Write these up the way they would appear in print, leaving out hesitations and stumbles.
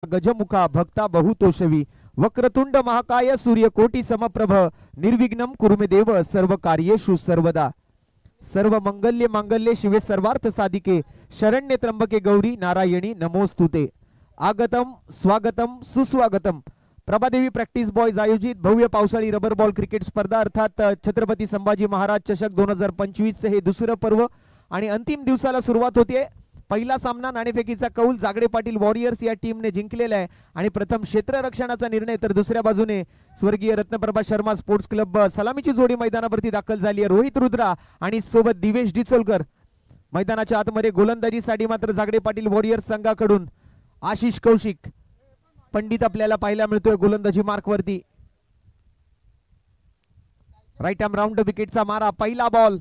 गजमुखा भक्ता बहुतोषवी वक्रतुंड महाकाय सूर्यकोटी समप्रभ निर्विघ्नं कुरु मे देव सर्व कार्येषु सर्वदा सर्व मंगल्य मांगल्ये शिवे सर्वार्थ साधिके शरण्ये त्र्यंबके गौरी नारायणी नमोस्तुते। आगतम स्वागतम सुस्वागतम। प्रभादेवी प्रॅक्टिस बॉयज आयोजित भव्य पावसाळी रबर बॉल क्रिकेट स्पर्धा अर्थात छत्रपती संभाजी महाराज चषक 2025 हे दुसरं पर्व आणि अंतिम दिवसाला सुरुवात होते। पहिला सामना नाणेफेकीचा कौल जागडे पाटील वॉरियर्स या टीमने जिंकलेला आहे आणि प्रथम क्षेत्ररक्षणाचा निर्णय, तर दुसऱ्या बाजूने स्वर्गीय रत्नप्रभा शर्मा स्पोर्ट्स क्लब सलामीची जोडी मैदानावरती दाखल झाली आहे। रोहित रुद्रा आणि सोबत दिवेश डिचोलकर मैदानाच्या आतमध्ये गोलंदाजीसाठी मात्र जागडे पाटील वॉरियर्स संघाकडून आशिष कौशिक पंडित आपल्याला पाहायला मिळतोय गोलंदाजी मार्क वरती। राईट आर्म राऊंड विकेटचा मारा, पहिला बॉल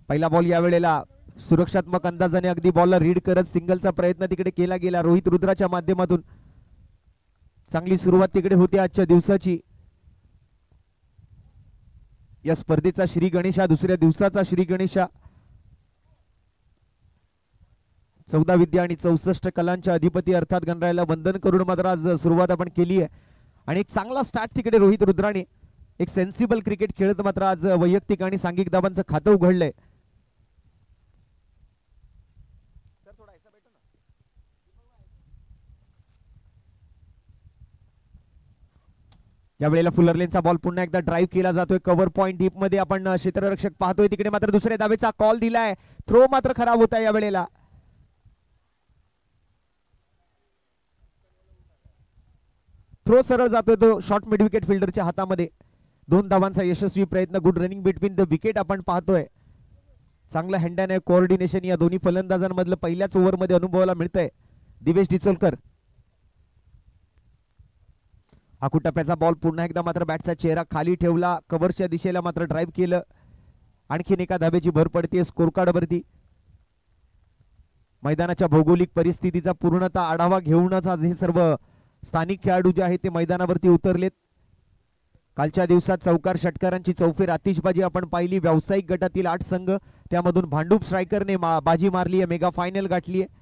पहिला बॉल या वेळेला सुरक्षात्मक अंदाजाने अगदी बॉलला रीड करत सिंगलचा प्रयत्न तिकडे केला गेला रोहित रुद्राच्या माध्यमातून। चांगली सुरुवात तिकडे होती आजच्या दिवसाची। या स्पर्धेचा श्री गणेशा, दुसऱ्या दिवसाचा श्री गणेशा 14 विद्या आणि 64 कलांच्या अधिपती अर्थात गणरायाला वंदन करून मात्र आज सुरुवात आपण केली आहे आणि एक चांगला स्टार्ट तिकडे रोहित रुद्राने एक सेन्सिबल क्रिकेट खेळत मात्र आज वैयक्तिक आणि सांघिक धावांचं खातं उघडलंय। या वेळेला फुलरलेनचा बॉल पुन्हा एकदा ड्राइव्ह केला जातोय कव्हर पॉइंट डीप मध्ये आपण क्षेत्ररक्षक पाहतोय तिकडे मात्र दुसऱ्या धावेचा कॉल दिलाय। थ्रो मात्र खराब होता या वेळेला। थ्रो सरळ जातोय तो शॉर्ट मिड विकेट फिल्डरच्या हातामध्ये। 2 धावांचा यशस्वी प्रयत्न, good running between the wicket आपण पाहतोय। चांगला हँड अँड कोऑर्डिनेशन या दोन्ही फलंदाजांमधलं पहिल्याच ओव्हरमध्ये अनुभवाला मिळतंय। दिवेश डिचोलकर हाकुटप्प्याचा बॉल पुन्हा एकदा मात्र बॅटचा चेहरा खाली ठेवला, कव्हरच्या दिशेला मात्र ड्राइव्ह केलं। आणखीन एका धाब्याची भर पडते स्कोर कार्ड वरती। मैदानाच्या भौगोलिक परिस्थितीचा पूर्णतः आढावा घेऊनच आज हे सर्व स्थानिक खेळाडू जे आहेत ते मैदानावरती उतरलेत। कालच्या दिवसात चौकार षटकारांची चौफेर आतिषबाजी आपण पाहिली। व्यावसायिक गटातील 8 संघ त्यामधून भांडूप स्ट्रायकरने बाजी मारली आहे, मेगा फायनल गाठली आहे।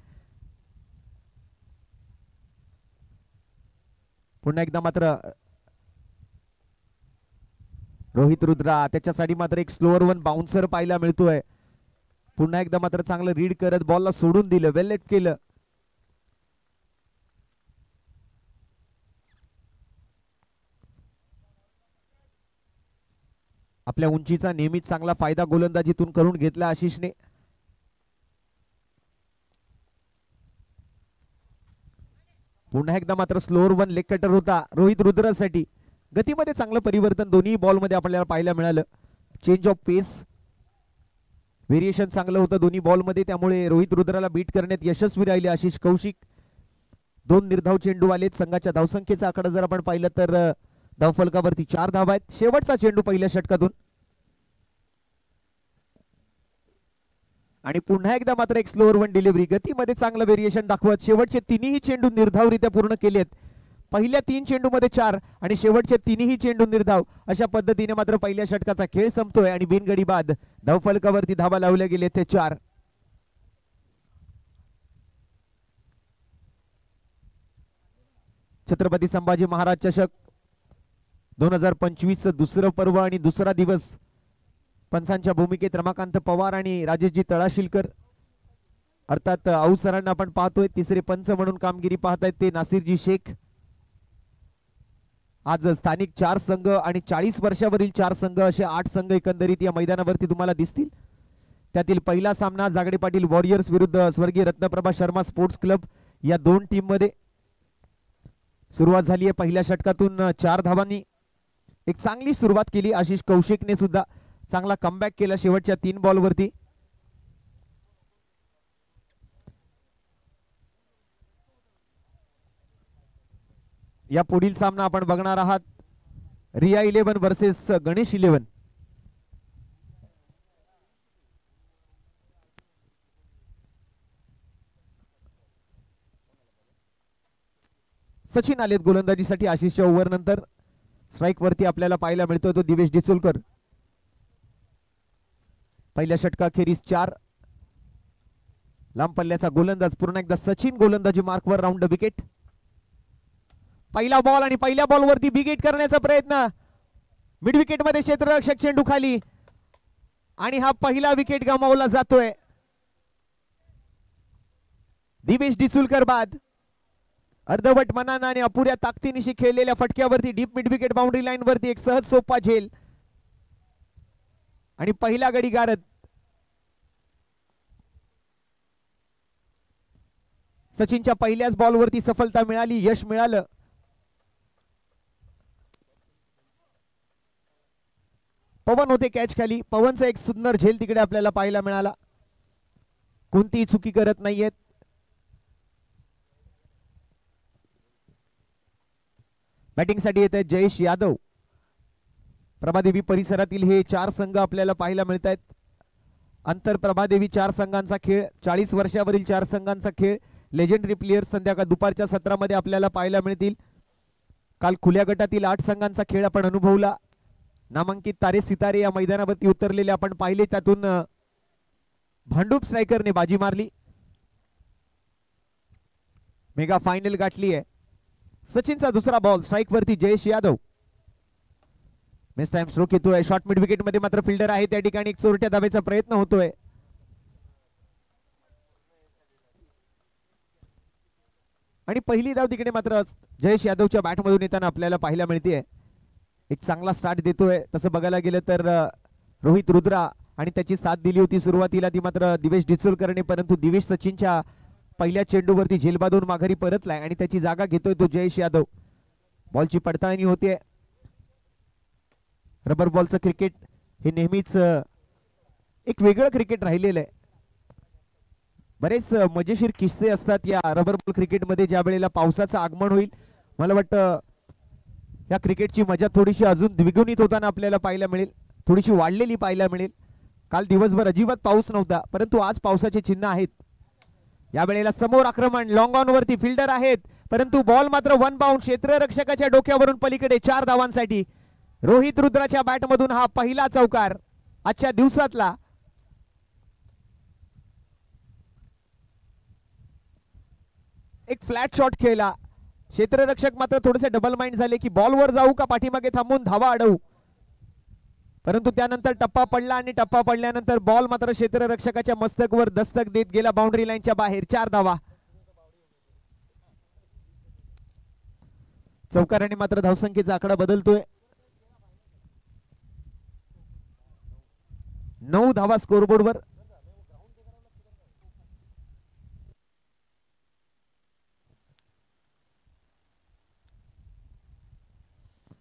पुन्हा एकदा मात्र रोहित रुद्रा त्याच्यासाठी मात्र एक स्लोअर वन बाउन्सर पाहायला मिळतोय। पुन्हा एकदा मात्र चांगलं रीड करत बॉलला सोडून दिलं, वेल लेफ्ट केलं। आपल्या उंचीचा नेहमीच चांगला फायदा गोलंदाजीतून करून घेतला आशिषने। पुन्हा एकदा मात्र स्लोअर वन लेग कटर होता रोहित रुद्रासाठी। गतीमध्ये चांगलं परिवर्तन दोन्ही बॉलमध्ये आपल्याला पाहायला मिळालं। चेंज ऑफ पेस व्हेरिएशन चांगलं होतं दोन्ही बॉलमध्ये, त्यामुळे रोहित रुद्राला बीट करण्यात यशस्वी राहिले आशिष कौशिक। 2 निर्धाव चेंडू आलेत। संघाच्या धावसंख्येचा आकडा जर आपण पाहिलं तर धावफलकावरती 4 धावा आहेत। शेवटचा चेंडू पहिल्या षटकातून आणि पुन्हा एकदा मात्र एक स्लोअर वन डिलिव्हरी, गतीमध्ये चांगलं व्हेरिएशन दाखवत शेवटचे तिन्ही चेंडू निर्धावरित्या पूर्ण केलेत। पहिल्या 3 चेंडूमध्ये 4 आणि शेवटचे तिन्ही चेंडू निर्धाव, अशा पद्धतीने मात्र पहिल्या षटकाचा खेळ संपतोय आणि बिनगडी बाद धावफलकावरती धावा लावल्या गेले ते 4। छत्रपती संभाजी महाराज चषक 2025 दुसरं पर्व आणि दुसरा दिवस। पंचांच्या भूमिकेत रमाकांत पवार आणि राजेशजी तळाशिलकर अर्थात आऊसरांना आपण पाहतोय। तिसरे पंच म्हणून कामगिरी पाहतायत ते नासिरजी शेख। आज स्थानिक 4 संघ आणि 40 वर्षावरील 4 संघ असे 8 संघ एकंदरीत या मैदानावरती तुम्हाला दिसतील। त्यातील पहिला सामना जागडे पाटील वॉरियर्स विरुद्ध स्वर्गीय रत्नप्रभा शर्मा स्पोर्ट्स क्लब या 2 टीम मध्ये सुरुवात झाली आहे। पहिल्या षटकातून 4 धावांनी एक चांगली सुरुवात केली आशिष कौशिकने सुद्धा चांगला कमबॅक केला शेवटच्या 3 बॉलवरती। या पुढील सामना आपण बघणार आहात रिया 11 वर्सेस गणेश 11। सचिन आलेत गोलंदाजीसाठी आशिषच्या ओव्हर नंतर। स्ट्राइक वरती आपल्याला पाहायला मिळतोय तो दिवेश डिचोलकर। पहिल्या षटकाखेरीस 4 लांब पल्ल्याचा गोलंदाज पुन्हा एकदा सचिन गोलंदाजी मार्कवर राऊंड द विकेट. पहिला बॉल आणि पहिल्या बॉलवरती बिग हिट करण्याचा प्रयत्न. मिड विकेट मध्ये क्षेत्ररक्षक चेंडू खाली आणि हा पहिला विकेट गमावला जातोय. दिवेश डिचुलकर बाद. अर्धवट मनानं आणि अपुऱ्या ताकदीनिशी खेळलेल्या फटक्यावरती deep mid wicket boundary line वरती एक सहज सोपा झेल आणि पहिला गडी गारद. सचिनच्या पहिल्याच बॉलवरती सफलता मिळाली, यश मिळालं. पवन होते कॅच खाली. पवनचा एक सुंदर झेल तिकडे आपल्याला पाहायला मिळाला. कोणतीही चुकी करत नाहीयेत. बॅटिंग साठी येत आहेत जयेश यादव. प्रभादेवी परिसरातील हे 4 संघ आपल्याला पाहायला मिळत आहेत. अंतर प्रभादेवी 4 संघांचा खेळ, 40 वर्षावरील 4 संघांचा खेळ. लेजेंडरी प्लेयर संध्याकाळ दुपारच्या सत्रामध्ये आपल्याला पाहायला मिळतील. काल खुल्या गटातील 8 संघांचा खेळ आपण अनुभवला. नामांकित तारे सितारे या मैदानावरती उतरलेले आपण पाहिले. त्यातून भांडूप स्ट्रायकरने बाजी मारली, मेगा फायनल गाठली आहे. सचिनचा दुसरा बॉल स्ट्राइक वरती Jayesh Yadav. Miss time stroke येतोय. शॉर्ट मिड विकेट मध्ये मात्र फिल्डर आहे त्या ठिकाणी एक चोरट्या धाब्याचा प्रयत्न होतोय. आणि पहिली धाव तिकडे मात्र जयेश यादवच्या बॅट मधून येताना आपल्याला पाहायला मिळते. एक चांगला स्टार्ट देतोय. तसं बघायला गेलं तर रोहित रुद्रा आणि त्याची साथ दिली होती सुरुवातीला, ती मात्र दिवेश डिचुलकरने, परंतु दिवेश सचिनच्या पहिल्या चेंडूवरती झेल बांधून माघारी परतलाय आणि त्याची जागा घेतोय तो जयेश यादव. बॉलची पडताळणी होते. रबर बॉलचं क्रिकेट हे नेहमीच एक वेगळं क्रिकेट राहिलेलं आहे. बरेच मजेशीर किस्से असतात या रबर बॉल क्रिकेटमध्ये. ज्या वेळेला पावसाचं आगमन होईल, मला वाटतं या क्रिकेटची मजा थोडीशी अजून द्विगुणित होताना आपल्याला पाहायला मिळेल, थोडीशी वाढलेली पाहायला मिळेल. काल दिवसभर अजिबात पाऊस नव्हता, परंतु आज पावसाचे चिन्ह आहेत. या वेळेला समोर आक्रमण, लॉंग ऑन वरती फिल्डर आहेत, परंतु बॉल मात्र वन बाउंड क्षेत्ररक्षकाच्या डोक्यावरून पलीकडे 4 धावांसाठी. रोहित रुद्राच्या बॅट मधून हा पहिला चौकार आजच्या दिवसातला. एक फ्लॅट शॉट खेळला. क्षेत्ररक्षक मात्र थोडेसे डबल माइंड झाले की बॉलवर जाऊ का पाठीमागे थांबून धावा अडवू, परंतु त्यानंतर टप्पा पडला आणि टप्पा पडल्यानंतर बॉल मात्र क्षेत्ररक्षकाच्या मस्तकवर दस्तक देत गेला बाउंड्री लाईनच्या बाहेर. 4 धावा. चौकाराने मात्र धावसंख्येचा आकडा बदलतोय. 9 धावा स्कोरबोर्डवर.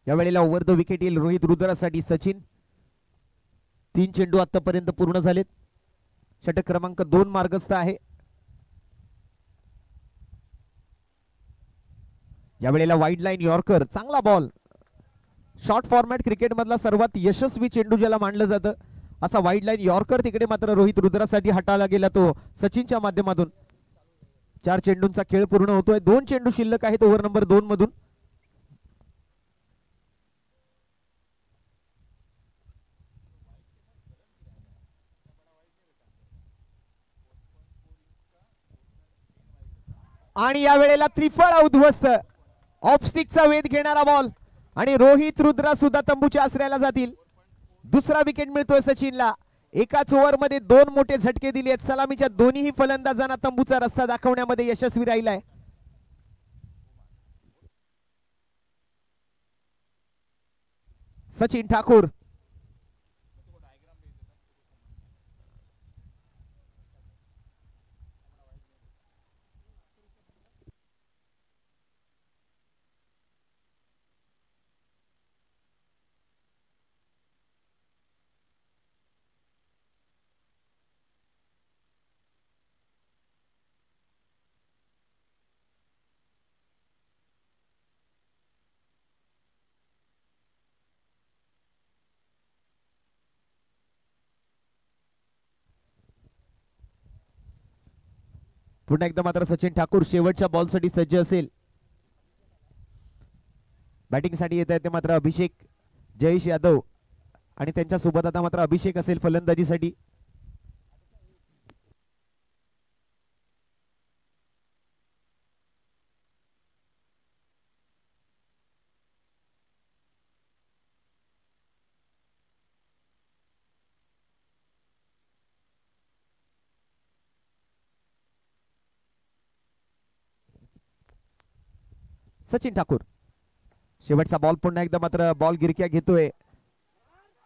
या वेळेला ओव्हर द विकेट येईल रोहित रुद्रासाठी. सचिन 3 चेंडू आतापर्यंत पूर्ण झालेत. षटक क्रमांक 2 मार्गस्थ आहे. या वेळेला वाईड लाईन यॉर्कर, चांगला बॉल. शॉर्ट फॉर्मॅट क्रिकेट मधला सर्वात यशस्वी चेंडू ज्याला मानलं जातं, असा वाईड लाईन यॉर्कर तिकडे मात्र रोहित रुद्रासाठी हाताळला गेला तो सचिनच्या माध्यमातून. 4 चेंडूंचा खेळ पूर्ण होतोय. 2 चेंडू शिल्लक आहेत ओव्हर नंबर 2 मधून. आणि या वेळेला त्रिफळ उद्ध्वस्त, ऑफ स्टिकचा वेध घेणारा बॉल आणि रोहित रुद्रा सुद्धा तंबूच्या आश्रयाला जातील. दुसरा विकेट मिळतोय सचिनला. एकाच ओव्हर मध्ये 2 मोठे झटके दिले आहेत. सलामीच्या दोन्ही फलंदाजांना तंबूचा रस्ता दाखवण्यामध्ये यशस्वी राहिलाय. सचिन ठाकूर. पुन्हा एकदा मात्र सचिन ठाकूर शेवटच्या बॉलसाठी सज्ज असेल. बॅटिंग साठी येत आहे ते मात्र अभिषेक जयेश यादव आणि त्यांच्या सोबत आता मात्र अभिषेक असेल फलंदाजीसाठी. सचिन ठाकूर शेवटचा बॉल पुन्हा एकदा मात्र बॉल गिरक्या घेतोय.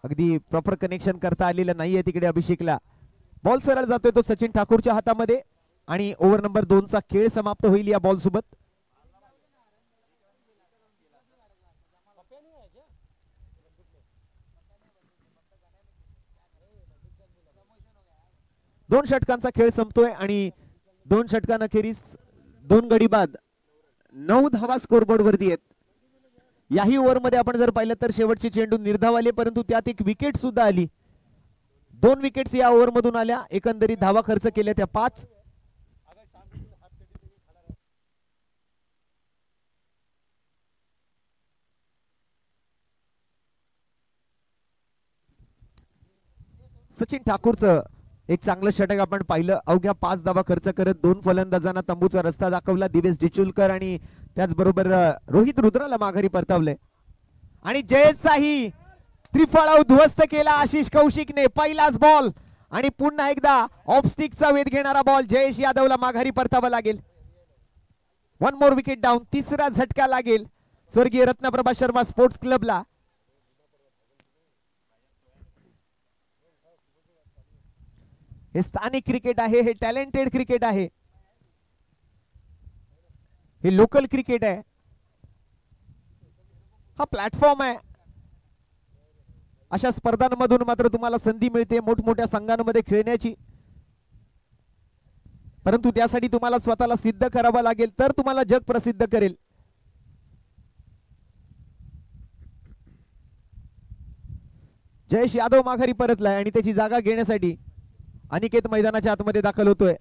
अगदी प्रॉपर कनेक्शन करता आलेलं नाहीये तिकडे अभिषेकला. बॉल सरळ जातोय तो सचिन ठाकूरच्या हातामध्ये आणि ओव्हर नंबर 2 चा खेळ समाप्त होईल या बॉल सोबत. दोन षटकांचा खेळ संपतोय आणि 2 षटकांखेरीज 2 गडी बाद 9 धावा स्कोरबोर्ड वरती आहेत. याही ओव्हर मध्ये आपण जर पाहिलं तर शेवटचे चेंडू निर्धाव आले, परंतु त्यात एक विकेट सुद्धा आली. 2 विकेट्स या ओव्हर मधून आल्या. एकंदरीत धावा खर्च केल्या त्या 5. सचिन ठाकूरचं एक चांगलं षटक आपण पाहिलं. अवघ्या 5 धावा खर्च करत 2 फलंदाजांना तंबूचा रस्ता दाखवला. दिवेश डिचुलकर आणि त्याचबरोबर रोहित रुद्राला माघारी परतावले आणि जयेशचाही त्रिफळा उद्ध्वस्त केला आशिष कौशिकने. पहिलाच बॉल आणि पुन्हा एकदा ऑफ स्टिकचा वेध घेणारा बॉल. जयेश यादवला माघारी परतावा लागेल. 1 मोर विकेट डाऊन. तिसरा झटका लागेल स्वर्गीय रत्नप्रभा शर्मा स्पोर्ट्स क्लबला. हे स्थानिक क्रिकेट आहे, हे टॅलेंटेड क्रिकेट आहे, हे लोकल क्रिकेट आहे, हा प्लॅटफॉर्म आहे. अशा स्पर्धांमधून मात्र तुम्हाला संधी मिळते मोठमोठ्या संघांमध्ये खेळण्याची, परंतु त्यासाठी तुम्हाला स्वतःला सिद्ध करावं लागेल, तर तुम्हाला जग प्रसिद्ध करेल. जयेश यादव माघारी परतलाय आणि त्याची जागा घेण्यासाठी अनिकेत मैदानाच्या आतमध्ये दाखल होतोय.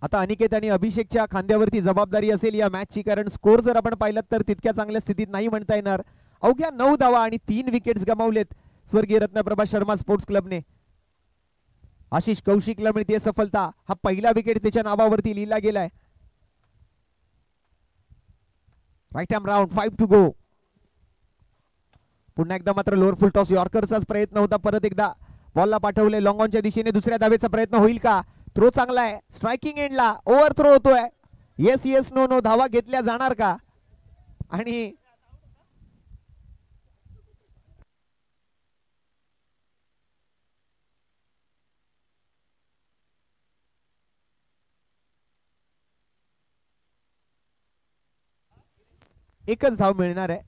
आता अनिकेत आणि अभिषेकच्या खांद्यावरती जबाबदारी असेल या मॅचची, कारण स्कोर जर आपण पाहिलं तर तितक्या चांगल्या स्थितीत नाही म्हणता येणार. अवघ्या 9 धावा आणि 3 विकेट्स गमावलेत स्वर्गीय रत्नप्रभा शर्मा स्पोर्ट्स क्लबने. आशिष कौशिकला मिळते सफलता. हा पहिला विकेट त्याच्या नावावरती लिहिला गेलाय. Right arm round 5 to go. पुन्हा एकदा मात्र लोअर फुल टॉस यॉर्करचाच प्रयत्न होता. परत एकदा बॉलला पाठवले लॉंग ऑनच्या दिशेने. दुसऱ्या धावेचा प्रयत्न होईल का? थ्रो चांगला आहे. स्ट्रायकिंग एंडला ओव्हर थ्रो होतोय. Yes yes no no. धावा घेतल्या जाणार का? आणि एकच धाव मिळणार आहे.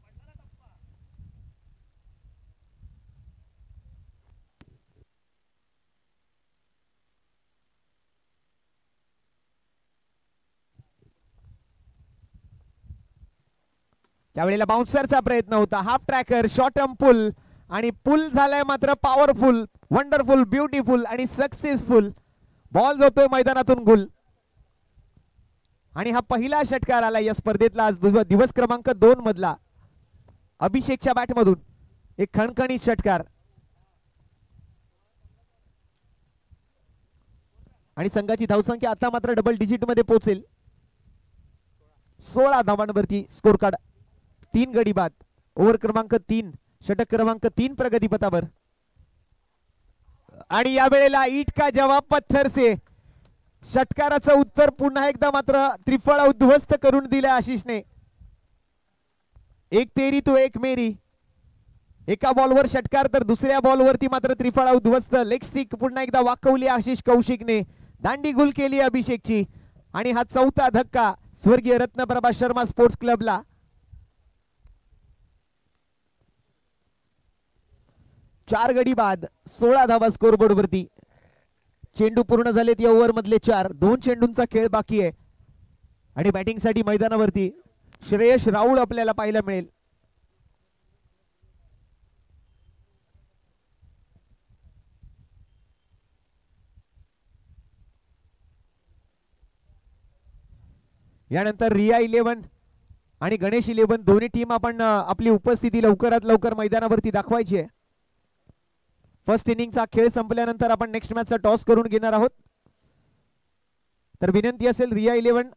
त्यावेळेला बाउन्सरचा प्रयत्न होता. हाफ ट्रॅकर, शॉर्ट टर्म पुल आणि पुल झालाय मात्र पॉवरफुल, वंडरफुल, ब्युटिफुल आणि सक्सेसफुल. बॉल जातोय मैदानातून गुल. आणि हा पहिला षटकार आला या स्पर्धेतला आज दिवस क्रमांक 2 मधला. अभिषेकच्या बॅट मधून एक खणखणीत षटकार आणि संघाची धावसंख्या आता मात्र डबल डिजिट मध्ये पोहोचेल. 16 धावांवरती स्कोर कार्ड. 3 गडी बाद. ओव्हर क्रमांक 3, षटक क्रमांक 3 प्रगतीपथावर. आणि या वेळेला ईट का जवाब पत्थर से. षटकाराचं उत्तर पुन्हा एकदा मात्र त्रिफळा उद्ध्वस्त करून दिलं आशिषने. एक तेरी तो एक मेरी. एका बॉलवर षटकार तर दुसऱ्या बॉलवरती मात्र त्रिफळा उद्ध्वस्त. लेग स्टिक पुन्हा एकदा वाकवली आशिष कौशिकने. दांडी गुल केली अभिषेकची. आणि हा 4था धक्का स्वर्गीय रत्नप्रभा शर्मा स्पोर्ट्स क्लबला. 4 गडी बाद, 16 धावा स्कोरबोर्ड वरती. चेंडू पूर्ण झालेत या ओव्हर मधले 4. 2 चेंडूंचा खेळ बाकी आहे. आणि बॅटिंग साठी मैदानावरती श्रेयस राहुल आपल्याला पाहायला मिळेल. यानंतर रिया 11 आणि गणेश 11 दोन्ही टीम आपण आपली उपस्थिती लवकरात लवकर मैदानावरती दाखवायची आहे. फर्स्ट इनिंगचा खेळ संपल्यानंतर आपण नेक्स्ट मॅचचा टॉस करून घेणार आहोत. तर विनंती असेल रिया 11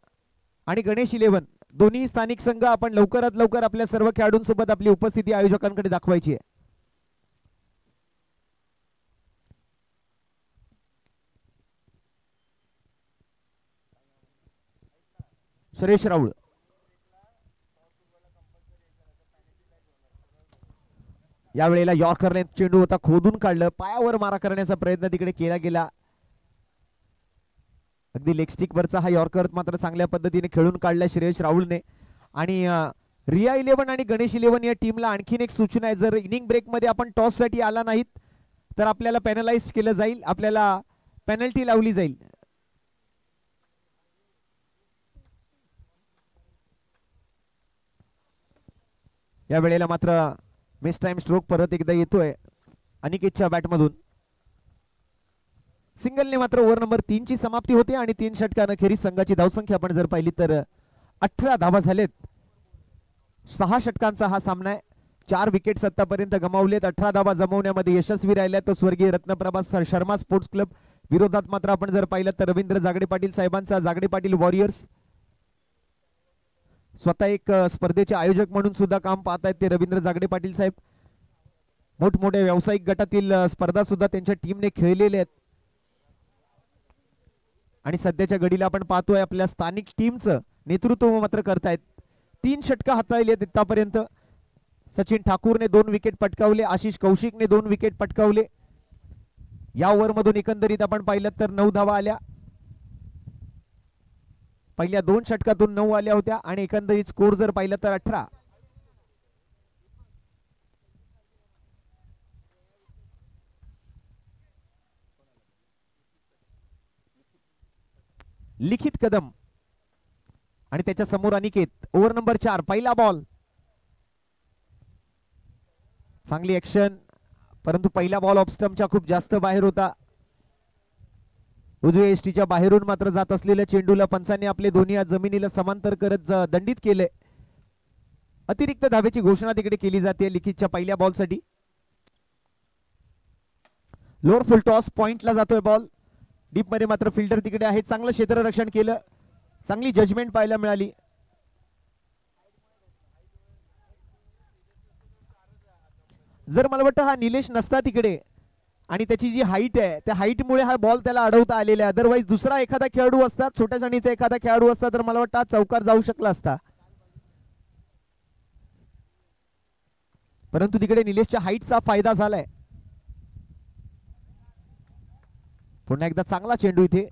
आणि गणेश 11 दोन्ही स्थानिक संघ आपण लवकरात लवकर आपल्या सर्व खेळाडूंसोबत आपली उपस्थिती आयोजकांकडे दाखवायची आहे. सुरेश राऊळ. यावेळेला यॉर्करने चेंडू होता खोदून काढलं, पायावर मारा करण्याचा प्रयत्न तिकडे केला गेला. अगदी लेग स्टिक वरचा हा यॉर्कर मात्र चांगल्या पद्धतीने खेळून काढला श्रेयस राहुलने. आणि रिया 11 आणि गणेश 11 या टीमला आणखीन एक सूचना आहे, जर इनिंग ब्रेक मध्ये आपण टॉस साठी आला नाहीत तर आपल्याला पॅनलाइज केलं जाईल, आपल्याला पेनल्टी लावली जाईल. या वेळेला मात्र मिस टाइम स्ट्रोक परत एकदा येतोय अनिकेतच्या बॅटमधून. सिंगलने मात्र ओव्हर नंबर 3 ची समाप्ती होते आणि 3 षटकांना खेरीज संघाची धावसंख्या आपण जर पाहिली तर 18 धावा झालेत. 6 षटकांचा हा सामना आहे. 4 विकेट्स आतापर्यंत गमावलेत. 18 धावा जमवण्यामध्ये यशस्वी राहिल्या तो स्वर्गीय रत्नप्रभा शर्मा स्पोर्ट्स क्लब. विरोधात मात्र आपण जर पाहिलं तर रवींद्र जागडे पाटील साहेबांचा जागडे पाटील वॉरियर्स. स्वतः एक स्पर्धेचे आयोजक म्हणून सुद्धा काम पाहत आहेत ते रवींद्र जागडे पाटील साहेब. मोठमोठ्या व्यावसायिक गटातील स्पर्धा सुद्धा त्यांच्या टीमने खेळलेल्या आहेत. आणि सध्याच्या घडीला आपण पाहतोय आपल्या स्थानिक टीमचं नेतृत्व मात्र करतायत. 3 षटका हाताळली आहेत आतापर्यंत. सचिन ठाकूरने 2 विकेट पटकावले, आशिष कौशिकने 2 विकेट पटकावले. या ओव्हर मधून एकंदरीत आपण पाहिलं तर 9 धावा आल्या. पहिल्या 2 षटकातून 9 आल्या होत्या आणि एकंदरीत स्कोर जर पाहिलं तर 18. लिखित कदम आणि त्याच्या समोर अनिकेत. ओव्हर नंबर 4 पहिला बॉल. चांगली ऍक्शन, परंतु पहिला बॉल ऑफ स्टंपच्या खूप जास्त बाहेर होता. उजव्या एसटीच्या बाहेरून मात्र जात असलेल्या चेंडूला पंचांनी आपले दोन्ही हात जमिनीला समांतर करत दंडित केले. अतिरिक्त धावेची घोषणा तिकडे केली जाते लिखितच्या पहिल्या बॉलसाठी. लोअर फुल टॉस पॉइंटला जातोय बॉल. डीप मध्ये मात्र फिल्डर तिकडे आहे. चांगलं क्षेत्ररक्षण केलं, चांगली जजमेंट पाहायला मिळाली. जर मला वाटतं हा निलेश नसता तिकडे आणि त्याची जी हाईट आहे त्या हाईटमुळे हा बॉल त्याला अडवता आलेला आहे. अदरवाईज दुसरा एखादा खेळाडू असता, छोट्या श्रेणीचा एखादा खेळाडू असता तर मला वाटतं हा चौकार जाऊ शकला असता. परंतु तिकडे निलेशच्या हाईटचा फायदा झालाय. पुन्हा एकदा चांगला चेंडू इथे.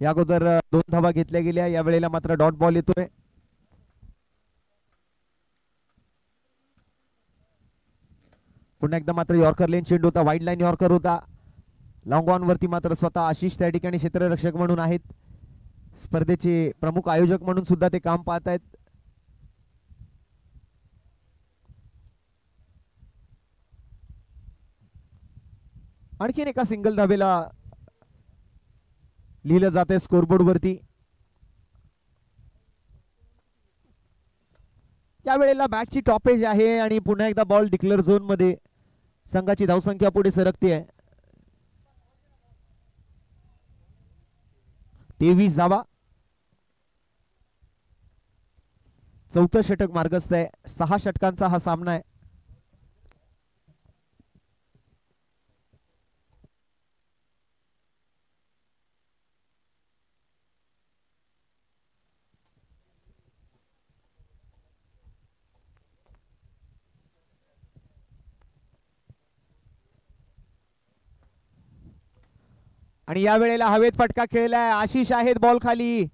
या अगोदर 2 धावा घेतल्या गेल्या. या वेळेला मात्र डॉट बॉल येतोय. पुन्हा एकदा मात्र यॉर्कर लेन चेंडू होता, वाईड लाईन यॉर्कर होता. लॉंग ऑन वरती मात्र स्वतः आशिष त्या ठिकाणी क्षेत्ररक्षक म्हणून आहेत. स्पर्धेचे प्रमुख आयोजक म्हणून सुद्धा ते काम पाहत आहेत. आणखीन एका सिंगल धावेला लिहिलं जाते स्कोरबोर्ड वरती. या वेळेला बॅटची टॉपेज आहे आणि पुन्हा एकदा बॉल डिक्लेअर झोन मध्ये. संघाची धावसंख्या पुढे सरकते आहे. 23 धावा. 4थं षटक मार्गस्थ आहे. 6 षटकांचा हा सामना आहे. आणि या वेळेला हवेत फटका खेळलाय. आशिष आहेत बॉल खाली.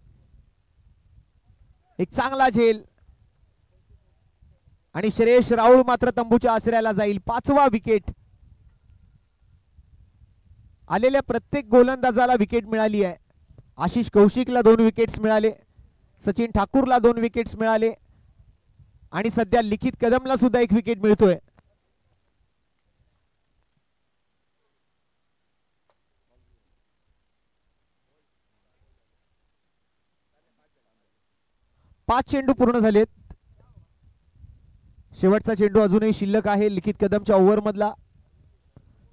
एक चांगला झेल आणि श्रेयस राहुल मात्र तंबूच्या आसऱ्याला जाईल. 5वा विकेट. आलेल्या प्रत्येक गोलंदाजाला विकेट मिळाली आहे. आशिष कौशिकला 2 विकेट्स मिळाले, सचिन ठाकूरला 2 विकेट्स मिळाले आणि सध्या लिखित कदमला सुद्धा 1 विकेट मिळतोय. पाच चेंडू पूर्ण झालेत. शेवटचा चेंडू अजूनही शिल्लक आहे लिखित कदमच्या ओव्हर मधला.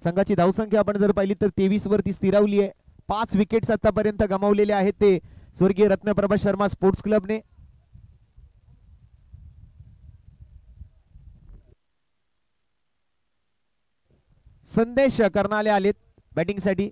संघाची धावसंख्या आपण जर पाहिली तर 23 वरती स्थिरावली आहे. 5 विकेट्स आतापर्यंत गमावलेले आहेत ते स्वर्गीय रत्नप्रभा शर्मा स्पोर्ट्स क्लबने. संदेश कर्नाले आलेत बॅटिंग साठी.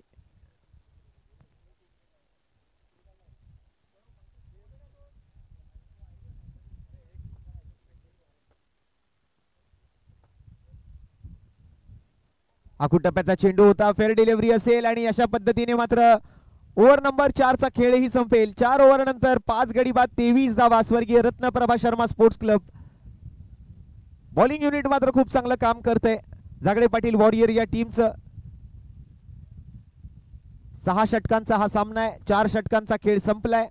आखूड टप्प्याचा चेंडू होता, फेअर डिलिव्हरी असेल आणि अशा पद्धतीने मात्र ओव्हर नंबर 4 चा खेळही संपेल. 4 ओव्हर नंतर 5 गडी बाद 23 धावा. स्वर्गीय Ratnaprabha Sharma sports club. Bowling unit मात्र खूप चांगलं काम करते जागडे पाटील वॉरियर या टीमचं. 6 षटकांचा हा सामना आहे. 4 षटकांचा खेळ संपलाय.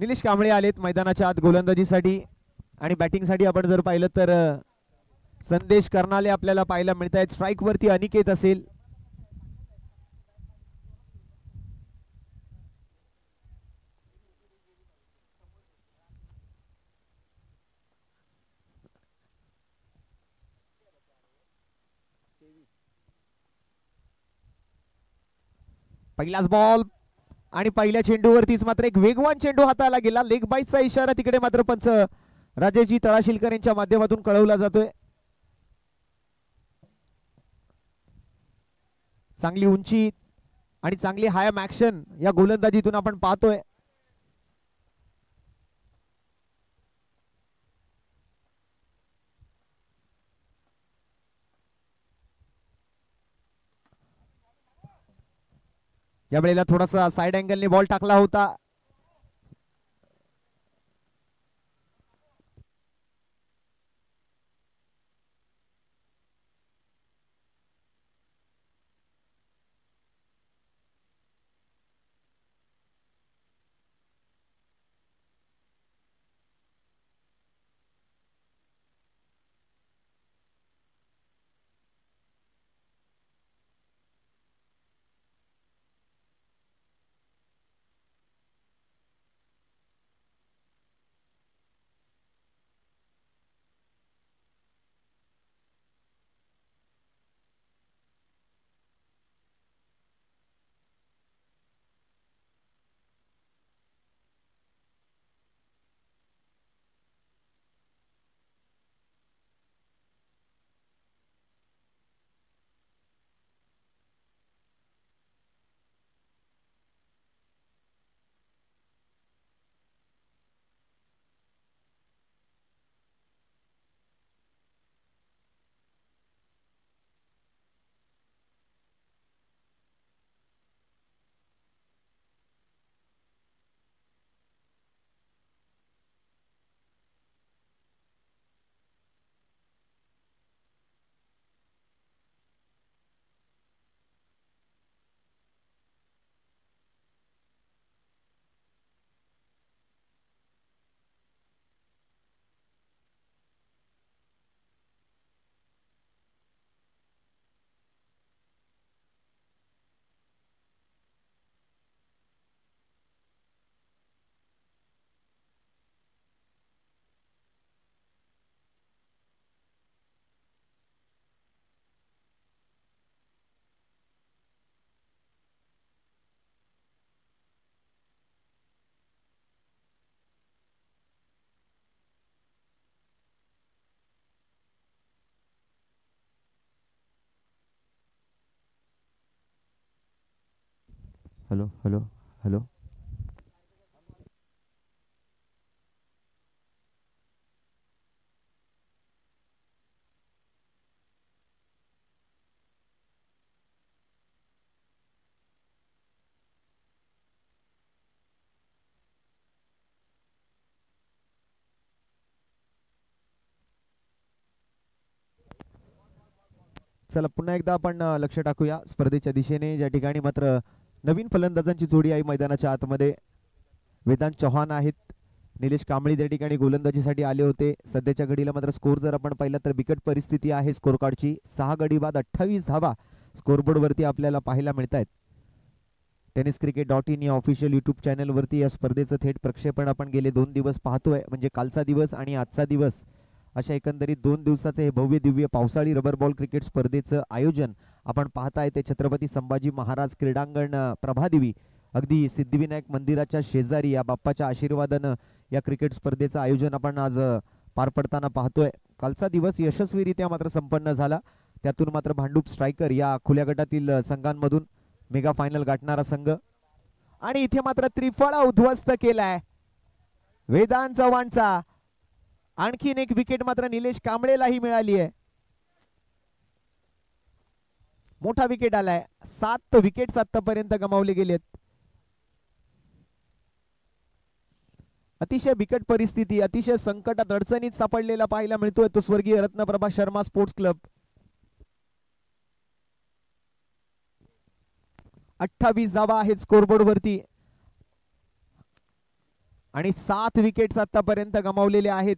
निलेश कांबळे आलेत मैदानाच्या आत गोलंदाजीसाठी आणि बॅटिंगसाठी आपण जर पाहिलं तर संदेश कर्नाले आपल्याला पाहायला मिळत आहेत. स्ट्राईक वरती अनिकेत असेल. पहिलाच बॉल आणि पहिल्या चेंडूवरतीच मात्र एक वेगवान चेंडू हाताला गेला. लेग बाईटचा इशारा तिकडे मात्र पंच राजेशजी तळाशिलकर यांच्या माध्यमातून कळवला जातोय. चांगली उंची आणि चांगली हायम ऍक्शन या गोलंदाजीतून आपण पाहतोय. या वेळेला थोडासा साइड अँगलने बॉल टाकला होता. Hello hello hello. चला पुन्हा एकदा आपण लक्ष टाकूया स्पर्धेच्या दिशेने. ज्या ठिकाणी मात्र नवीन फलंदाजांची जोडी आहे मैदानाच्या आतमध्ये. वेदांत चव्हाण आहेत. निलेश कांबळे त्या ठिकाणी गोलंदाजीसाठी आले होते. सध्याच्या घडीला मात्र स्कोर जर आपण पाहिला तर बिकट परिस्थिती आहे स्कोर कार्डची. 6 गडी बाद 28 धावा स्कोरबोर्ड वरती आपल्याला पाहायला मिळत आहेत. tenniscricket.in या ऑफिशियल यूट्यूब चॅनलवरती या स्पर्धेचं थेट प्रक्षेपण आपण गेले 2 दिवस पाहतोय. म्हणजे कालचा दिवस आणि आजचा दिवस अशा एकंदरीत 2 दिवसाचे हे भव्य दिव्य पावसाळी रबर बॉल क्रिकेट स्पर्धेचं आयोजन आपण पाहताय ते छत्रपती संभाजी महाराज क्रीडांगण प्रभादेवी अगदी सिद्धिविनायक मंदिराच्या शेजारी या बाप्पाच्या आशीर्वादानं या क्रिकेट स्पर्धेचं आयोजन आपण आज पार पडताना पाहतोय. कालचा दिवस यशस्वीरित्या मात्र संपन्न झाला. त्यातून मात्र भांडूप स्ट्रायकर या खुल्या गटातील संघांमधून मेगा फायनल गाठणारा संघ आणि इथे मात्र त्रिफळा उद्ध्वस्त केलाय वेदांत चव्हाणचा. आणखीन एक विकेट मात्र निलेश कांबळेलाही मिळाली आहे. मोठा विकेट आलाय. 7 विकेट्स आतापर्यंत गमावले गेलेत. अतिशय बिकट परिस्थिती, अतिशय संकटात अडचणीत सापडलेला पाहायला मिळतोय तो स्वर्गीय रत्नप्रभा शर्मा स्पोर्ट्स क्लब. 28 धावा आहेत स्कोरबोर्ड वरती आणि 7 विकेट्स आतापर्यंत गमावलेले आहेत.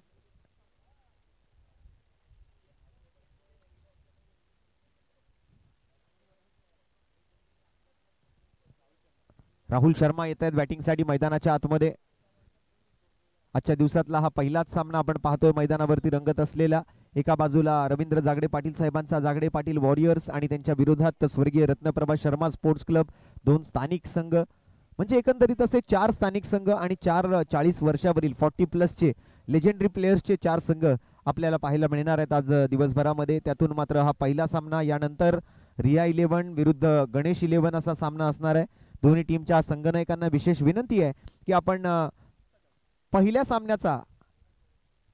राहुल शर्मा येत आहेत बॅटिंगसाठी मैदानाच्या आतमध्ये. आजच्या दिवसातला हा पहिलाच सामना आपण पाहतोय मैदानावरती रंगत असलेला. एका बाजूला रवींद्र जागडे पाटील साहेबांचा जागडे पाटील वॉरियर्स आणि त्यांच्या विरोधात स्वर्गीय रत्नप्रभा शर्मा स्पोर्ट्स क्लब, 2 स्थानिक संघ. म्हणजे एकंदरीत असे 4 स्थानिक संघ आणि 4 40 वर्षावरील 40+ चे लेजेंडरी प्लेयर्सचे 4 संघ आपल्याला पाहायला मिळणार आहेत आज दिवसभरामध्ये. त्यातून मात्र हा पहिला सामना, यानंतर रिया 11 विरुद्ध गणेश 11 असा सामना असणार आहे. दोन्ही टीमच्या संघनायकांना विशेष विनंती आहे की आपण पहिल्या सामन्याचा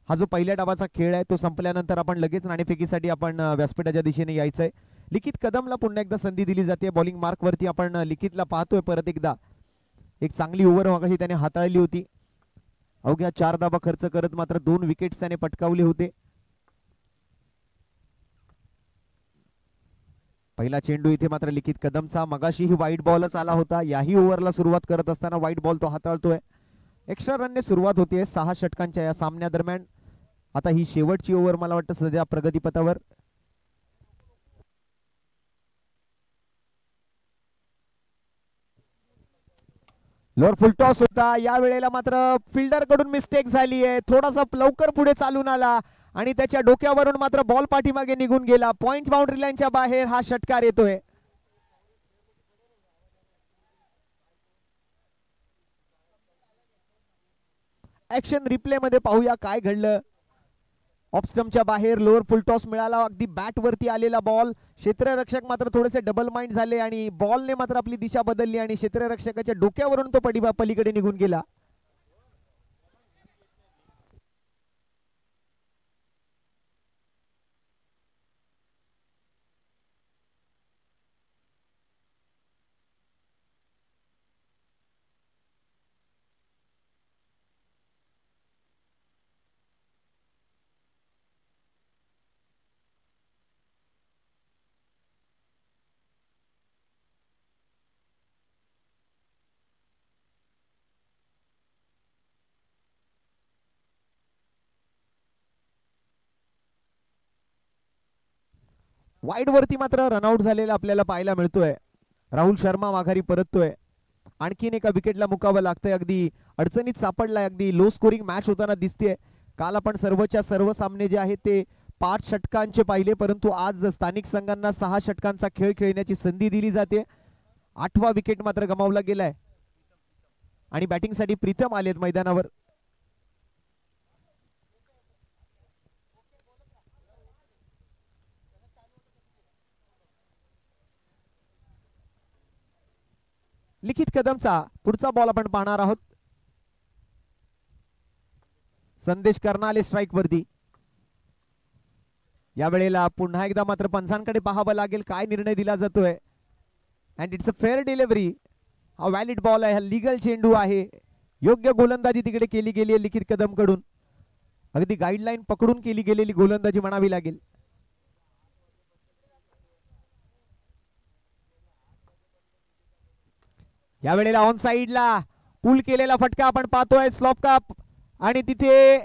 हा जो पहिल्या डावाचा खेळ आहे तो संपल्यानंतर आपण लगेच नाणेफेकीसाठी आपण व्यासपीठाच्या दिशेने यायचंय. लिखित कदमला पुन्हा एकदा संधी दिली जाते. बॉलिंग मार्क वरती आपण लिखितला पाहतोय परत एकदा. एक चांगली ओव्हर मागाशी त्याने हाताळली होती. अवघ्या 4 धावा खर्च करत मात्र 2 विकेट्स त्याने पटकावले होते. पहिला चेंडू इथे मात्र लिखित कदमचा. मगाशीही वाईट बॉलच आला होता. याही ओव्हरला सुरुवात करत असताना वाईट बॉल तो हाताळतोय. एक्स्ट्रा रनने सुरुवात होते 6 षटकांच्या या सामन्यादरम्यान. आता ही शेवटची ओव्हर मला वाटतं सध्या प्रगतीपथावर. लोअर फुल टॉस होता. या वेळेला मात्र फिल्डर कडून मिस्टेक झाली आहे. थोडासा लवकर पुढे चालून आला आणि त्याच्या डोक्यावरून मात्र बॉल पाठीमागे निघून गेला. पॉइंट बाउंड्री लाईनच्या बाहेर हा षटकार येतोय. ऍक्शन रिप्ले मध्ये पाहूया काय घडलं. ऑफ स्टंपच्या बाहेर लोअर फुल टॉस मिळाला. अगदी बॅट वरती आलेला बॉल. क्षेत्ररक्षक मात्र थोडेसे डबल माइंड झाले आणि बॉलने मात्र आपली दिशा बदलली आणि क्षेत्ररक्षकाच्या डोक्यावरून तो पलीकडे निघून गेला. वाईड वरती मात्र रनआउट झालेला आपल्याला पाहायला मिळतोय. राहुल शर्मा माघारी परततोय. आणखीन एका विकेटला मुकावं लागतंय. अगदी अडचणीत सापडलाय. अगदी लो स्कोरिंग मॅच होताना दिसते. काल आपण सर्वच्या सर्व सामने जे आहेत ते 5 षटकांचे पाहिले, परंतु आज स्थानिक संघांना 6 षटकांचा खेळ खेळण्याची संधी दिली जाते. 8वा विकेट मात्र गमावला गेलाय आणि बॅटिंगसाठी प्रीतम आलेत मैदानावर. लिखित कदमचा पुढचा बॉल आपण पाहणार आहोत. संदेश कर्नाले स्ट्राइक वरती. या वेळेला पुन्हा एकदा मात्र पंचांकडे पाहावं लागेल काय निर्णय दिला जातोय. And it's a fair delivery. हा व्हॅलिड बॉल आहे. हा लीगल चेंडू आहे. योग्य गोलंदाजी तिकडे केली गेली आहे लिखित कदम कडून. अगदी गाईडलाईन पकडून केली गेलेली गोलंदाजी म्हणावी लागेल. या वेळेला ऑन साइडला पुल केलेला फटका आपण पाहतोय स्लॉप कप आणि तिथे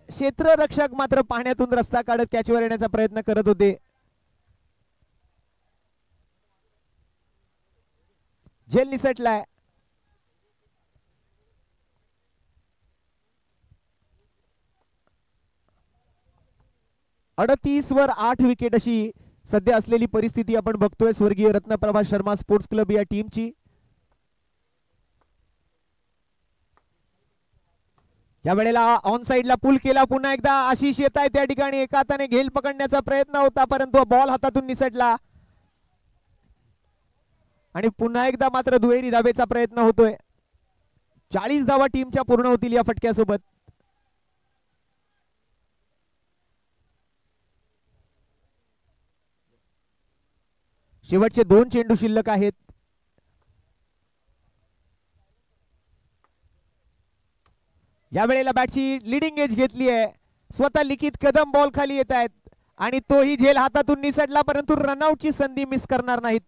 क्षेत्ररक्षक मात्र पाण्यातून रस्ता काढत कॅचवर येण्याचा प्रयत्न करत होते. झेल निसटलाय. अडतीस वर 8 विकेट अशी सध्या असलेली परिस्थिती आपण बघतोय स्वर्गीय रत्नप्रभा शर्मा स्पोर्ट्स क्लब या टीमची. या वेळेला ऑन साइडला पुल केला. पुन्हा एकदा आशिष येत आहे त्या ठिकाणी. एका हाताने घेल पकडण्याचा प्रयत्न होता परंतु बॉल हातातून निसटला आणि पुन्हा एकदा मात्र दुहेरी धावेचा प्रयत्न होतोय. 40 धावा टीमच्या पूर्ण होतील या फटक्यासोबत. शेवटचे 2 चेंडू शिल्लक आहेत. या वेळेला बॅटची लिडिंग एज घेतली आहे. स्वतः लिखित कदम बॉल खाली येत आहेत आणि तोही झेल हातातून निसटला परंतु रनआउटची संधी मिस करणार नाहीत.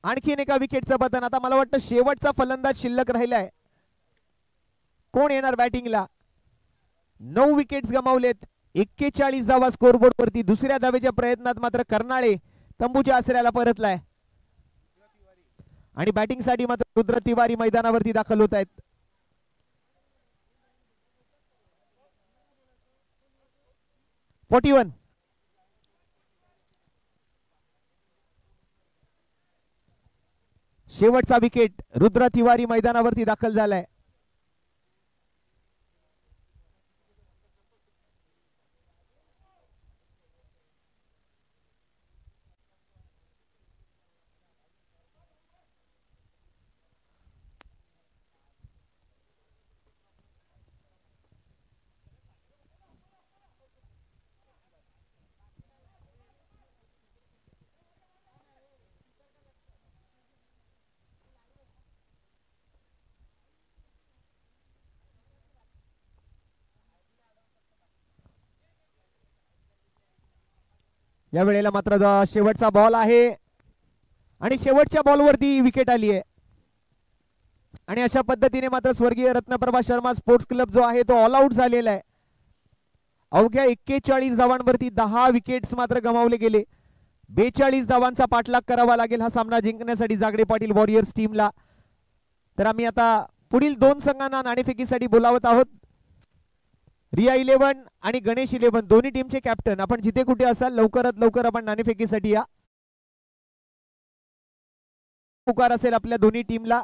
आणखीन एका विकेटचं पतन. आता मला वाटतं शेवटचा फलंदाज शिल्लक राहिलाय. कोण येणार बॅटिंगला? 9 विकेट्स गमावलेत. 41 धावा स्कोरबोर्ड वरती. दुसऱ्या धावेच्या प्रयत्नात मात्र कर्नाळे तंबूच्या आसऱ्याला परतलाय आणि बॅटिंग साठी मात्र रुद्र तिवारी मैदानावरती दाखल होत आहेत. शेवटचा विकेट रुद्र तिवारी मैदानावरती दाखल झालाय. या वेळेला मात्र शेवटचा बॉल आहे आणि शेवटच्या बॉलवरती विकेट आली आहे आणि अशा पद्धतीने मात्र स्वर्गीय रत्नप्रभा शर्मा स्पोर्ट्स क्लब जो आहे तो ऑल आउट झालेला आहे. अवघ्या 41 धावांवरती 10 विकेट्स मात्र गमावले गेले. 42 धावांचा पाठलाग करावा लागेल हा सामना जिंकण्यासाठी जागडे पाटील वॉरियर्स टीमला. तर आम्ही आता पुढील 2 संघांना नाणेफेकीसाठी बोलावत आहोत. रिया 11 आणि गणेश 11 दोन्ही टीमचे कॅप्टन आपण जिथे कुठे असाल लवकरात लवकर आपण नाणेफेकीसाठी या. पुकार असेल आपल्या दोन्ही टीमला.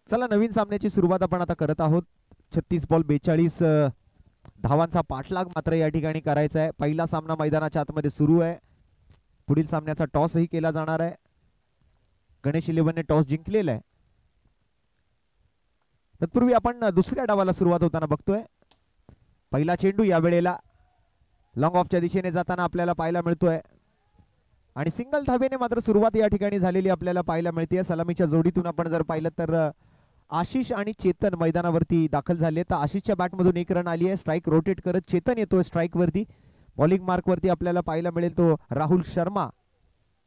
चला नवीन सामन्याची सुरुवात आपण आता करत आहोत. 36 बॉल 42 धावांचा पाठलाग मात्र या ठिकाणी करायचा आहे. पहिला सामना मैदानाच्या आतमध्ये सुरू आहे. पुढील सामन्याचा टॉसही केला जाणार आहे. गणेश 11ने टॉस जिंकलेला आहे. तत्पूर्वी आपण दुसऱ्या डावाला सुरुवात होताना बघतोय. पहिला चेंडू या वेळेला लॉंग ऑफच्या दिशेने जाताना आपल्याला पाहायला मिळतोय आणि सिंगल धावेने मात्र सुरुवात या ठिकाणी झालेली आपल्याला पाहायला मिळते. सलामीच्या जोडीतून आपण जर पाहिलं तर आशिष आणि चेतन मैदानावरती दाखल झाले. तर आशिषच्या बॅटमधून एक रन आली आहे. स्ट्राईक रोटेट करत चेतन येतोय स्ट्राईक वरती. बॉलिंग मार्क वरती आपल्याला पाहायला मिळेल तो राहुल शर्मा.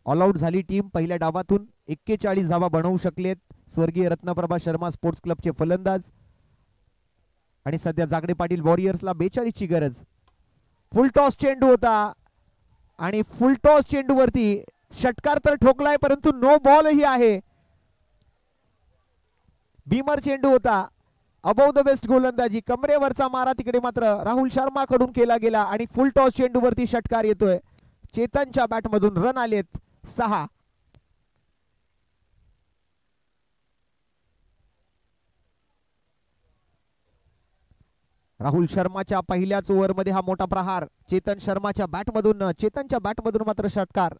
ऑल आउट झाली टीम पहिल्या डावातून. 41 धावा बनवू शकलेत स्वर्गीय रत्नप्रभा शर्मा स्पोर्ट्स क्लबचे फलंदाज. आणि सध्या जागडे पाटील वॉरियर्सला 42 ची गरज. फुल टॉस चेंडू होता आणि फुल टॉस चेंडू वरती षटकार तर ठोकलाय परंतु नो बॉल ही आहे. बीमर चेंडू होता. अबोव द बेस्ट गोलंदाजी. कमरेवरचा मारा तिकडे मात्र राहुल शर्मा कडून केला गेला आणि फुल टॉस चेंडू वरती षटकार येतोय. चेतनच्या बॅटमधून रन आलेत 6. राहुल शर्माच्या पहिल्याच ओव्हरमध्ये हा मोठा प्रहार. चेतन शर्माच्या बॅटमधून मात्र षटकार.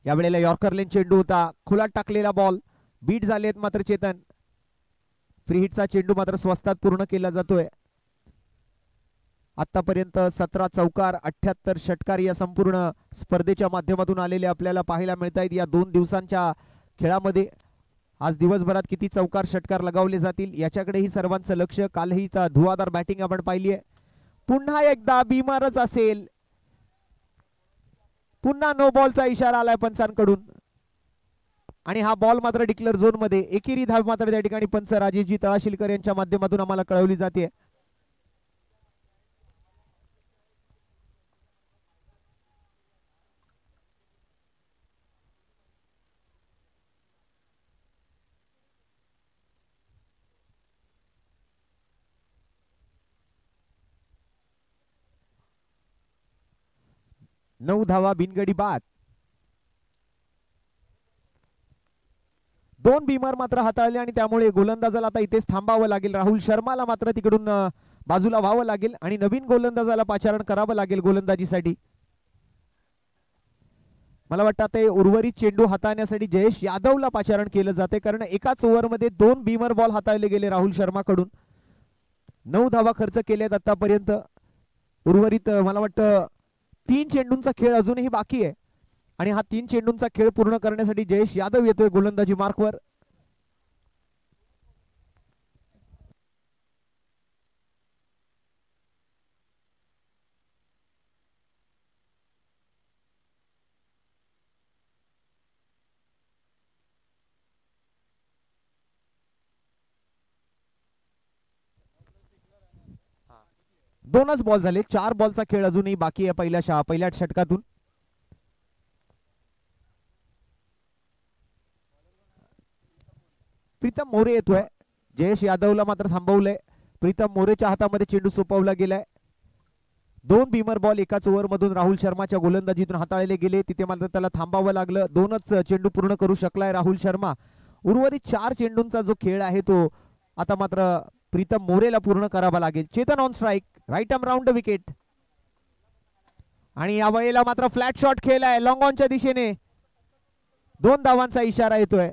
यावेळेला यॉर्कर लेन चेंडू होता. खुला टाकलेला बॉल. बीट झालेत मात्र चेतन. फ्री हिटचा चेंडू मात्र स्वस्तात पूर्ण केला जातोय. आतापर्यंत 17 चौकार 78 षटकार या संपूर्ण स्पर्धेच्या माध्यमातून आलेले आपल्याला पाहायला मिळत आहेत. या 2 दिवसांच्या खेळामध्ये आज दिवसभरात किती चौकार षटकार लगावले जातील याच्याकडेही सर्वांचं लक्ष. कालही धुवाधार बॅटिंग आपण पाहिली आहे. पुन्हा एकदा बीमारच असेल. पुन्हा नो बॉलचा इशारा आलाय पंचांकडून आणि हा बॉल मात्र डिक्लेअर झोन मध्ये. एकेरी धाव मात्र त्या ठिकाणी पंच राजेशजी तळाशीलकर यांच्या माध्यमातून आम्हाला कळवली जाते. नऊ धावा बिनगडी बाद. 2 बीमर मात्र हाताळले आणि त्यामुळे गोलंदाजाला आता इथेच थांबावं लागेल. राहुल शर्माला मात्र तिकडून बाजूला व्हावं लागेल आणि नवीन गोलंदाजाला पाचारण करावं लागेल गोलंदाजीसाठी. मला वाटतं आता उर्वरित चेंडू हाताळण्यासाठी जयेश यादवला पाचारण केलं जाते कारण एकाच ओव्हरमध्ये 2 बीमर बॉल हाताळले गेले राहुल शर्मा कडून. 9 धावा खर्च केल्यात आतापर्यंत. उर्वरित मला वाटतं 3 चेंडूंचा खेळ अजूनही बाकी आहे आणि हा 3 चेंडूंचा खेळ पूर्ण करण्यासाठी जयेश यादव येतोय गोलंदाजी मार्कवर. दोनच बॉल झाले. 4 बॉलचा खेळ अजूनही बाकी आहे पहिल्या षटकातून. प्रीतम मोरे येतोय. जयेश यादवला मात्र थांबवलंय. प्रीतम मोरेच्या हातामध्ये चेंडू सोपवला गेलाय. 2 बीमर बॉल एकाच ओव्हर मधून राहुल शर्माच्या गोलंदाजीतून हाताळले गेले. तिथे मात्र त्याला थांबावं लागलं. 2च चेंडू पूर्ण करू शकलाय राहुल शर्मा. उर्वरित 4 चेंडूंचा जो खेळ आहे तो आता मात्र प्रीतम मोरेला पूर्ण करावा लागेल. Chetan on strike. Right arm round wicket आणि या वेळेला मात्र फ्लॅट शॉट खेळलाय लॉंग ऑनच्या दिशेने. 2 धावांचा इशारा येतोय.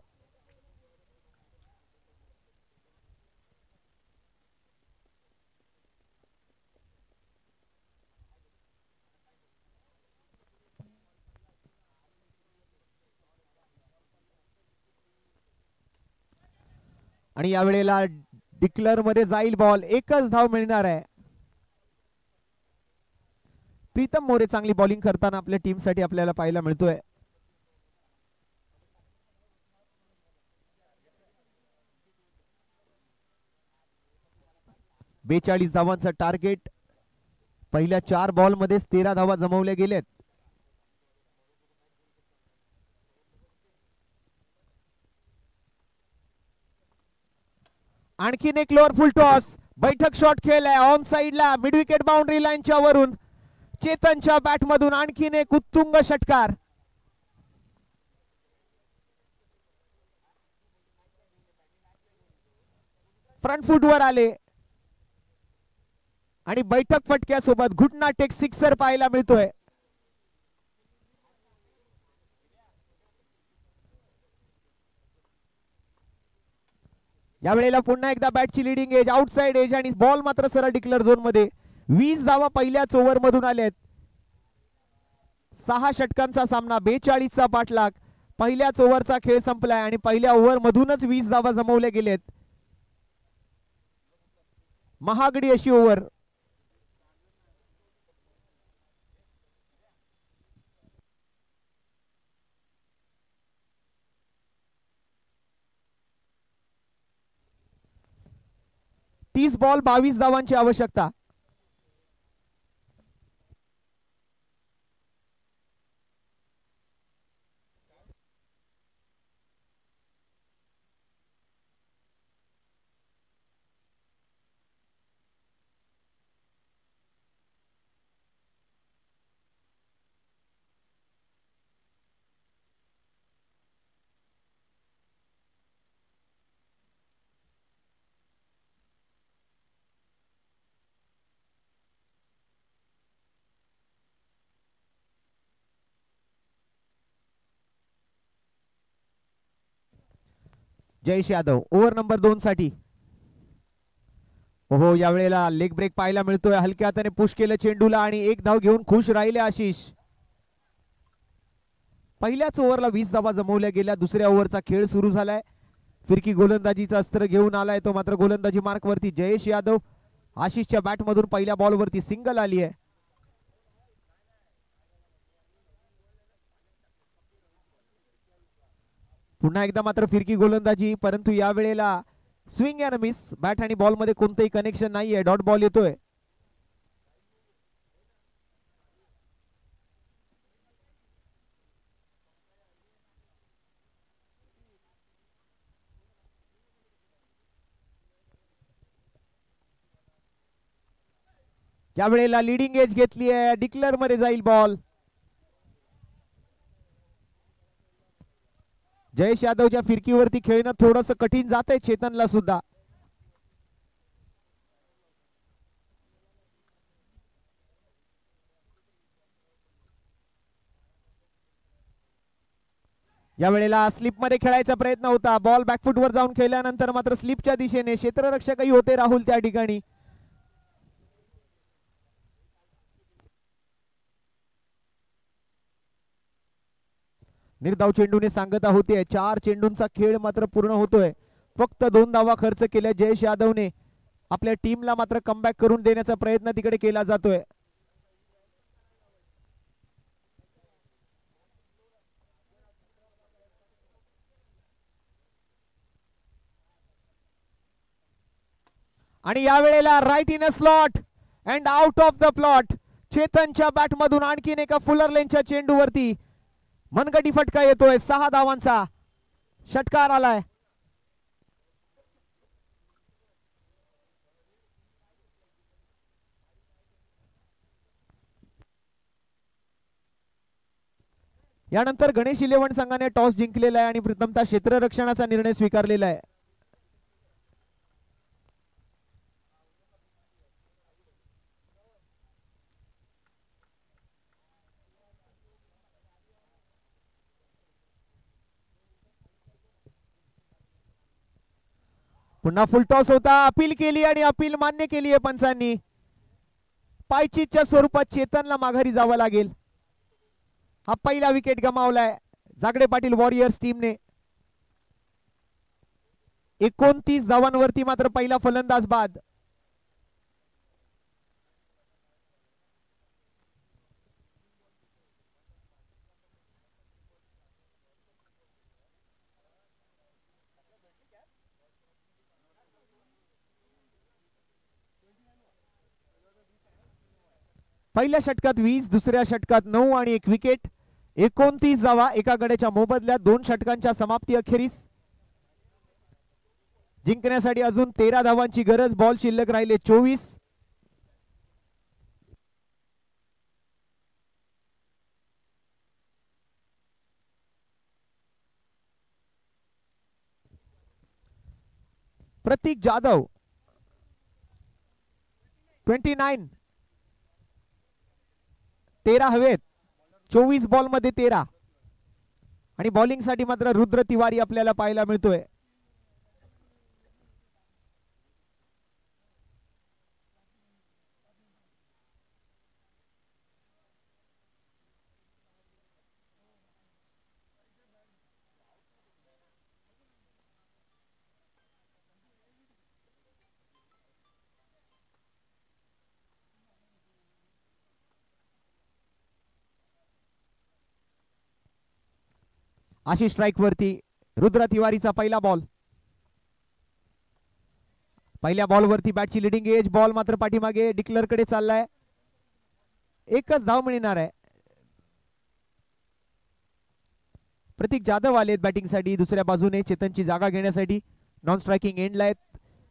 आणि या वेळेला डिक्लेअर मध्ये जाईल बॉल. 1च धाव मिळणार आहे. प्रीतम मोरे चांगली बॉलिंग करताना आपल्या टीम साठी आपल्याला पाहायला मिळतोय. बेचाळीस धावांचं टार्गेट. पहिल्या 4 बॉल मध्ये 13 धावा जमवल्या गेलेत. आणखीन एक लोअर फुल टॉस. बैठक शॉट खेळलाय ऑन साइडला मिड विकेट बाउंड्री लाईनच्या वरून. चेतनच्या बॅटमधून आणखीन एक उत्तुंग षटकार. फ्रंट फुटवर आले आणि बैठक फटक्यासोबत घुटना टेक सिक्सर पाहायला मिळतोय. यावेळेला पुन्हा एकदा बॅटची लिडिंग एज, आउटसाइड एज आणि बॉल मात्र सरळ डिक्लेअर झोन मध्ये. 20 धावा पहिल्याच ओव्हर मधून आल्यात. 6 षटकांचा सामना, 42चा पाठलाग. पहिल्याच ओव्हरचा खेळ संपलाय आणि पहिल्या ओव्हर मधूनच 20 धावा जमवल्या गेलेत. महागडी अशी ओव्हर. तीस बॉल 22 धावांची आवश्यकता. जयेश यादव ओव्हर नंबर 2 साठी. हो, यावेळेला लेग ब्रेक पाहायला मिळतोय. हलक्या हाताने पुश केलं चेंडूला आणि एक धाव घेऊन खुश राहिले आशिष. पहिल्याच ओव्हरला 20 धावा जमवल्या गेल्या. दुसऱ्या ओव्हरचा खेळ सुरू झालाय. फिरकी गोलंदाजीचं अस्त्र घेऊन आलाय तो, मात्र गोलंदाजी मार्क वरती जयेश यादव. आशिषच्या बॅट मधून पहिल्या बॉल वरती सिंगल आली आहे. पुन्हा एकदा मात्र फिरकी गोलंदाजी, परंतु यावेळेला स्विंग अँड मिस. बॅट आणि बॉल मध्ये कोणतंही कनेक्शन नाहीये. डॉट बॉल येतोय. यावेळेला लिडिंग एज घेतली आहे. डिक्लेअर मध्ये जाईल बॉल. जयेश यादवच्या फिरकीवरती खेळणं थोडस कठीण जात आहे चेतनला सुद्धा. यावेळेला स्लिप मध्ये खेळायचा प्रयत्न होता. बॉल बॅकफुटवर जाऊन खेळल्यानंतर मात्र स्लिपच्या दिशेने क्षेत्ररक्षकही होते राहुल त्या ठिकाणी. निर्धाव चेंडूने सांगता होते. 4 चेंडूंचा खेळ मात्र पूर्ण होतोय. फक्त 2 धावा खर्च केल्या जयेश यादवने. आपल्या टीमला मात्र कमबॅक करून देण्याचा प्रयत्न तिकडे केला जातोय. आणि यावेळेला right in a slot and out of the plot. चेतनच्या बॅट मधून आणखीन एका फुलर लेनच्या चेंडूवरती मनगटी फटका येतोय. 6 धावांचा षटकार आलाय. यानंतर गणेश इलेव्हन संघाने टॉस जिंकलेला आहे आणि प्रथमतः क्षेत्ररक्षणाचा निर्णय स्वीकारलेला आहे. पुन्हा फुल टॉस होता. अपील केली आणि अपील मान्य केली आहे पंचांनी. पायचीतच्या स्वरूपात चेतनला माघारी जावं लागेल. हा पहिला विकेट गमावलाय जागडे पाटील वॉरियर्स टीमने. 29 धावांवरती मात्र पहिला फलंदाज बाद. पहिल्या षटकात 20, दुसऱ्या षटकात 9 आणि 1 विकेट. 29 धावा एका गड्याच्या मोबदल्यात 2 षटकांच्या समाप्ती अखेरीस. जिंकण्यासाठी अजून 13 धावांची गरज. बॉल शिल्लक राहिले 24. प्रतीक जाधव 29. 13 हवेत. 24 बॉल मध्ये 13. आणि बॉलिंग साठी मात्र रुद्र तिवारी आपल्याला पाहायला मिळतोय. आशिष स्ट्राइक वरती. रुद्र तिवारीचा पहिला बॉल. पहिल्या बॉल वरती बॅटची लिडिंग एज. बॉल मात्र पाठीमागे डिक्लेअर कडे चाललाय. एकच धाव मिळणार आहे. प्रतीक जाधव आलेत बॅटिंग साठी दुसऱ्या बाजूने चेतनची जागा घेण्यासाठी. नॉन स्ट्रायकिंग एंडला आहेत.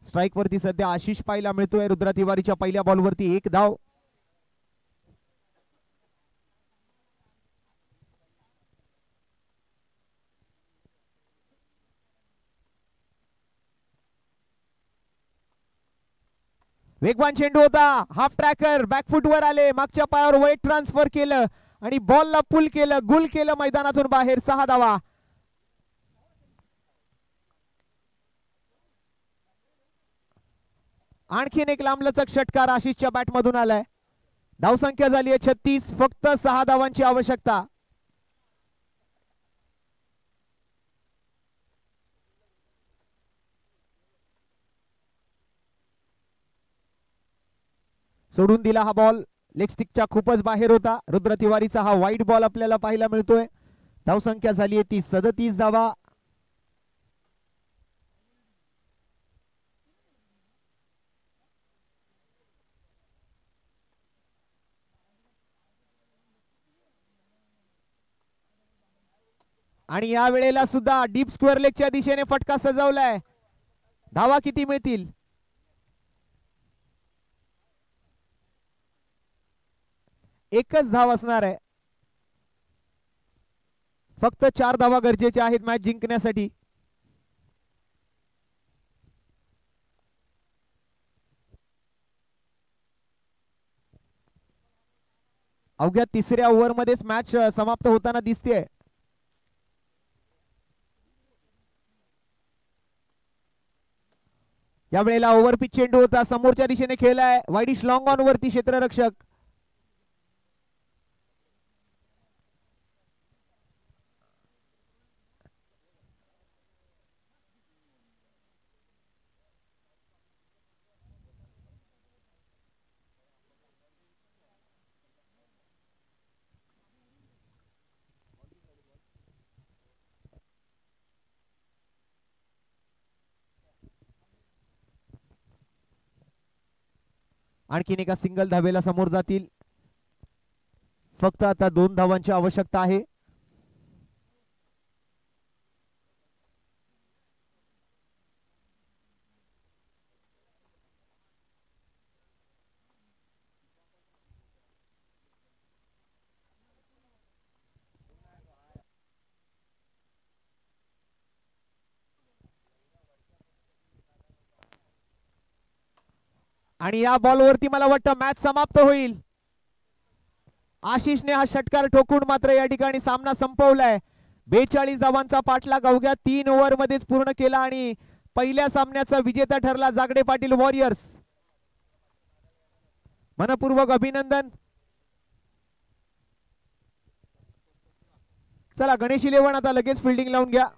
स्ट्राइक वरती सध्या आशिष पाहायला मिळतोय. रुद्र तिवारीच्या पहिल्या बॉल वरती एक धाव. वेगवान चेंडू होता. हाफ ट्रॅकर बॅकफुट वर आले. मागच्या पायावर वेट ट्रान्सफर केलं आणि बॉलला पुल केलं. गुल केलं मैदानातून बाहेर. 6 धावा. आणखीन एक लांबलचक षटकार आशिषच्या बॅट मधून आलाय. धावसंख्या झाली आहे 36. फक्त 6 धावांची आवश्यकता. सोडून दिला हा बॉल. लेग स्टिकच्या खूपच बाहेर होता. रुद्र तिवारीचा हा वाईट बॉल आपल्याला पाहायला मिळतोय. धावसंख्या झाली आहे ती 37 धावा. आणि या वेळेला सुद्धा डीप स्क्वेअर लेगच्या दिशेने फटका सजवलाय. धावा किती मिळतील? एकच धाव असणार आहे. फक्त 4 धावा गरजेच्या आहेत मॅच जिंकण्यासाठी. अवघ्या तिसऱ्या ओव्हर मध्येच मॅच समाप्त होताना दिसते. या वेळेला ओव्हर पिच चेंडू होता. समोरच्या दिशेने खेळलाय. वाईडिश लॉंग ऑन वरती क्षेत्ररक्षक. आणखीन एका सिंगल धावेला समोर जातील. फक्त आता 2 धावांची आवश्यकता आहे. आणि या बॉलवरती मला वाटतं मॅच समाप्त होईल. आशिषने हा षटकार ठोकून मात्र या ठिकाणी सामना संपवलाय. 42 धावांचा पाठलाग अवघ्या 3 ओव्हर मध्येच पूर्ण केला आणि पहिल्या सामन्याचा विजेता ठरला जागडे पाटील वॉरियर्स. मनपूर्वक अभिनंदन. चला गणेश इलेव्हन आता लगेच फिल्डिंग लावून घ्या.